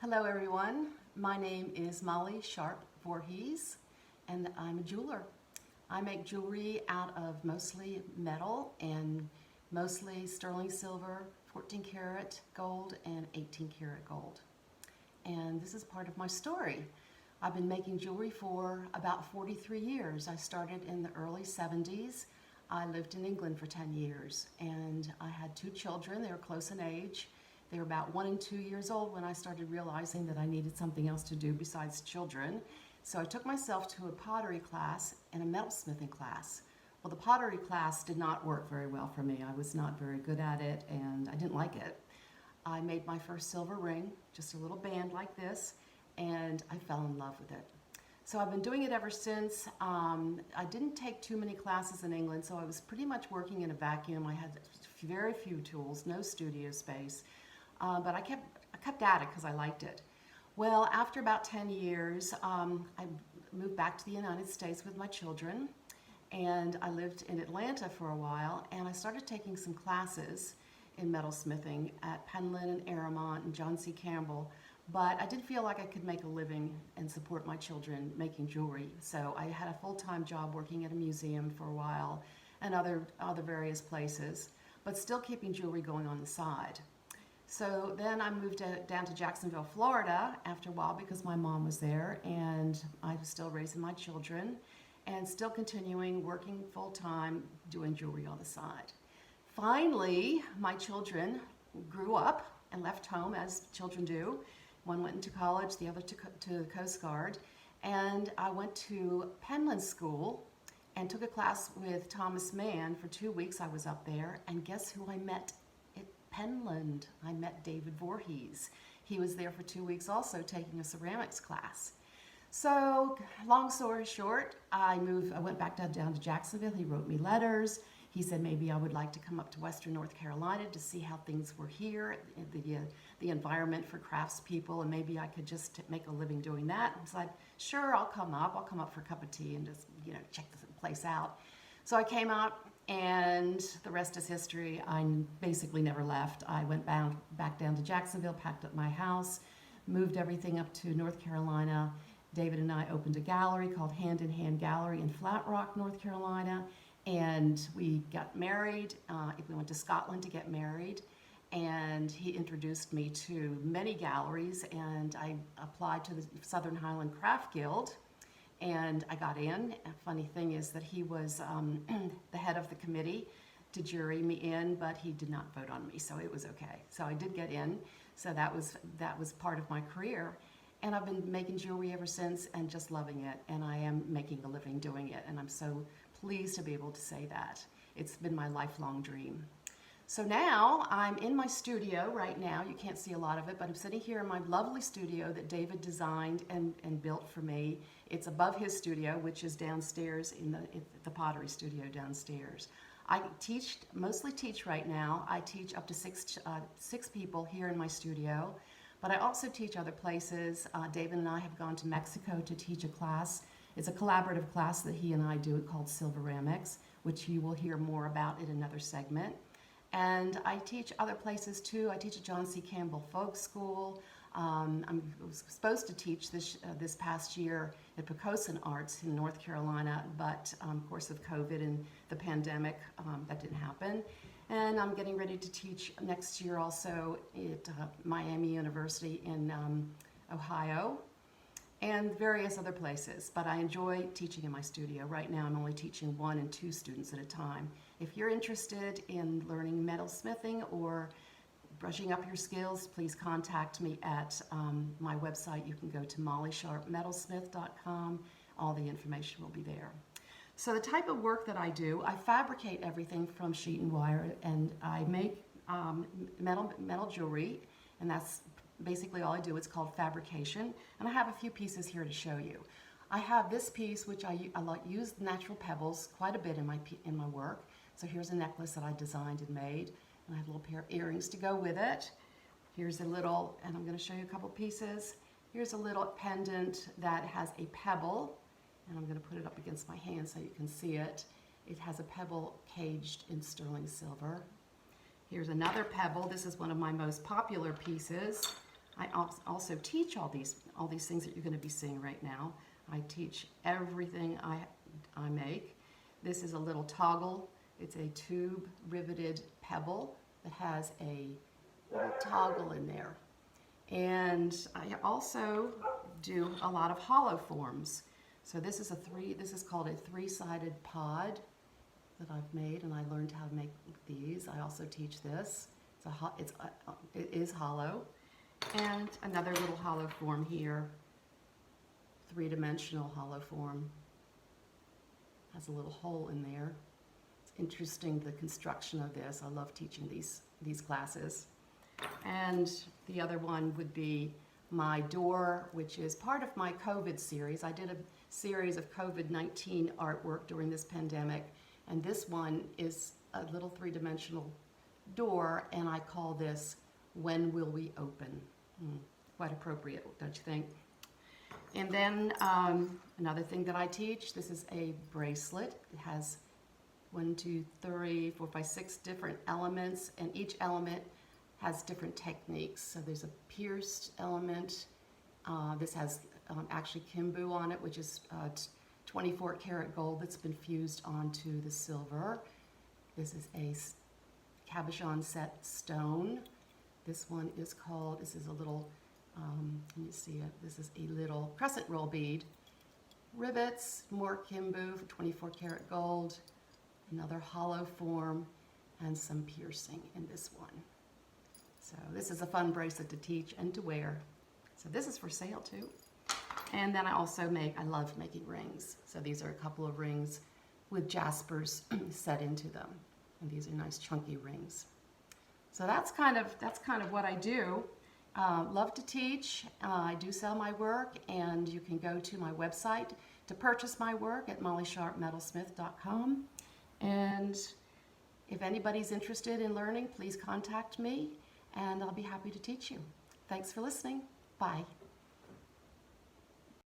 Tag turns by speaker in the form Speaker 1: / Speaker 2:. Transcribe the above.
Speaker 1: Hello everyone, my name is Molly Sharp Voorhees and I'm a jeweler. I make jewelry out of mostly metal and mostly sterling silver, 14 karat gold and 18 karat gold. And this is part of my story. I've been making jewelry for about 43 years. I started in the early 70s. I lived in England for 10 years and I had two children. They were close in age. They were about 1 and 2 years old when I started realizing that I needed something else to do besides children. So I took myself to a pottery class and a metalsmithing class. Well, the pottery class did not work very well for me. I was not very good at it and I didn't like it. I made my first silver ring, just a little band like this, and I fell in love with it. So I've been doing it ever since. I didn't take too many classes in England, so I was pretty much working in a vacuum. I had very few tools, no studio space. But I kept at it because I liked it. Well, after about 10 years, I moved back to the United States with my children, and I lived in Atlanta for a while, and I started taking some classes in metalsmithing at Penland and Aramont and John C. Campbell, but I didn't feel like I could make a living and support my children making jewelry. So I had a full-time job working at a museum for a while and other various places, but still keeping jewelry going on the side. So then I moved down to Jacksonville, Florida after a while because my mom was there and I was still raising my children and still continuing working full-time doing jewelry on the side. Finally, my children grew up and left home as children do. One went into college, the other to the Coast Guard, and I went to Penland School and took a class with Thomas Mann. For 2 weeks I was up there, and guess who I met? Penland. I met David Voorhees. He was there for 2 weeks also taking a ceramics class. So long story short, I went back down to Jacksonville. He wrote me letters. He said maybe I would like to come up to Western North Carolina to see how things were here, the environment for craftspeople, and maybe I could just make a living doing that. I was like, sure, I'll come up. I'll come up for a cup of tea and just, check the place out. So I came up, and the rest is history. I basically never left. I went back down to Jacksonville, packed up my house, moved everything up to North Carolina. David and I opened a gallery called Hand in Hand Gallery in Flat Rock, North Carolina, and we got married. We went to Scotland to get married, and he introduced me to many galleries, and I applied to the Southern Highland Craft Guild, and I got in. A funny thing is that he was the head of the committee to jury me in, but he did not vote on me, so it was okay. So I did get in, so that was part of my career. And I've been making jewelry ever since and just loving it, and I am making a living doing it, and I'm so pleased to be able to say that. It's been my lifelong dream. So now I'm in my studio right now. You can't see a lot of it, but I'm sitting here in my lovely studio that David designed and built for me. It's above his studio, which is downstairs in the pottery studio downstairs. I mostly teach right now. I teach up to six people here in my studio, but I also teach other places. David and I have gone to Mexico to teach a class. It's a collaborative class that he and I do called Silveramics, which you will hear more about in another segment. And I teach other places too. I teach at John C. Campbell Folk School. I was supposed to teach this past year at Pocosin Arts in North Carolina, but of course of COVID and the pandemic, that didn't happen. And I'm getting ready to teach next year also at Miami University in Ohio and various other places. But I enjoy teaching in my studio. Right now I'm only teaching 1 and 2 students at a time. If you're interested in learning metalsmithing or brushing up your skills, please contact me at my website. You can go to mollysharpmetalsmith.com. All the information will be there. So the type of work that I do, I fabricate everything from sheet and wire, and I make metal jewelry, and that's basically all I do. It's called fabrication, and I have a few pieces here to show you. I have this piece, which I use natural pebbles quite a bit in my work. So here's a necklace that I designed and made, and I have a little pair of earrings to go with it. Here's a little, and I'm going to show you a couple pieces. Here's a little pendant that has a pebble, and I'm going to put it up against my hand so you can see it. It has a pebble caged in sterling silver. Here's another pebble. This is one of my most popular pieces. I also teach all these things that you're going to be seeing right now. I teach everything I make. This is a little toggle. It's a tube riveted pebble that has a little toggle in there. And I also do a lot of hollow forms. So this is called a three-sided pod that I've made, and I learned how to make these. I also teach this. It is hollow. And another little hollow form here, three-dimensional hollow form. Has a little hole in there. It's interesting, the construction of this. I love teaching these classes. And the other one would be my door, which is part of my COVID series. I did a series of COVID-19 artwork during this pandemic, and this one is a little three-dimensional door, and I call this When Will We Open? Quite appropriate, don't you think? And then another thing that I teach, this is a bracelet. It has 1, 2, 3, 4, 5, 6 different elements, and each element has different techniques. So there's a pierced element. This has actually kimbu on it, which is 24 karat gold that's been fused onto the silver. This is a cabochon set stone. This one is called, this is a little, let me see it, this is a little crescent roll bead. Rivets, more kimbu for 24 karat gold, another hollow form, and some piercing in this one. So this is a fun bracelet to teach and to wear. So this is for sale too. And then I love making rings. So these are a couple of rings with jaspers set into them. And these are nice chunky rings. So that's kind of what I do. Love to teach. I do sell my work, and you can go to my website to purchase my work at mollysharpmetalsmith.com. And if anybody's interested in learning, please contact me, and I'll be happy to teach you. Thanks for listening. Bye.